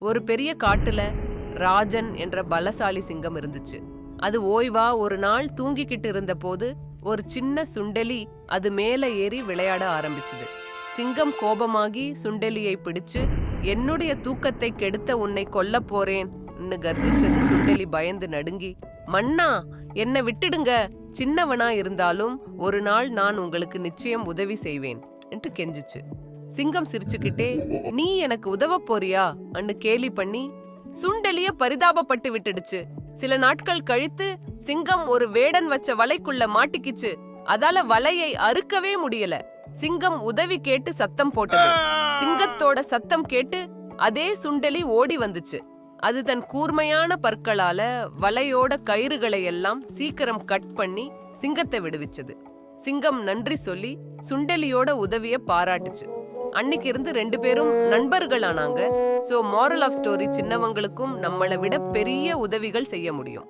ஒரு பெரிய காட்டுல ராஜன் என்ற பலசாலி சிங்கம் இருந்துச்சு. அது ஓய்வா ஒரு நாள் தூங்கிக்கிட்டு இருந்த போது ஒரு சின்ன சுண்டெலி அது மேல ஏறி விளையாட ஆரம்பிச்சுது. சிங்கம் கோபமாகி சுண்டெலியை பிடிச்சு, என்னுடைய தூக்கத்தை கெடுத்த உன்னை கொல்லப் போறேன்னு கர்ஜிச்சது. சுண்டெலி பயந்து நடுங்கி, மன்னா என்னை விட்டுடுங்க, சின்னவனா இருந்தாலும் ஒரு நாள் நான் உங்களுக்கு நிச்சயம் உதவி செய்வேன் என்று கெஞ்சிச்சு. சிங்கம் சிரிச்சுக்கிட்டே, நீ எனக்கு உதவ போறியா அன்னு கேலி பண்ணி சுண்டெலிய பரிதாபப்பட்டு விட்டுடுச்சு. சில நாட்கள் கழித்து சிங்கம் ஒரு வேடன் வச்ச வலைக்குள்ள மாட்டிக்கிச்சு. அதால வலையை அறுக்கவே முடியல. சிங்கம் உதவி கேட்டு சத்தம் போட்டது. சிங்கத்தோட சத்தம் கேட்டு அதே சுண்டெலி ஓடி வந்துச்சு. அது தன் கூர்மையான பற்களால வலையோட கயிறுகளை எல்லாம் சீக்கிரம் கட் பண்ணி சிங்கத்தை விடுவிச்சது. சிங்கம் நன்றி சொல்லி சுண்டெலியோட உதவிய பாராட்டுச்சு. அன்னைக்கு இருந்து 2 பேரும் நண்பர்கள் ஆனாங்க. சோ moral of story, சின்னவங்களுக்கும் நம்மளை விட பெரிய உதவிகள் செய்ய முடியும்.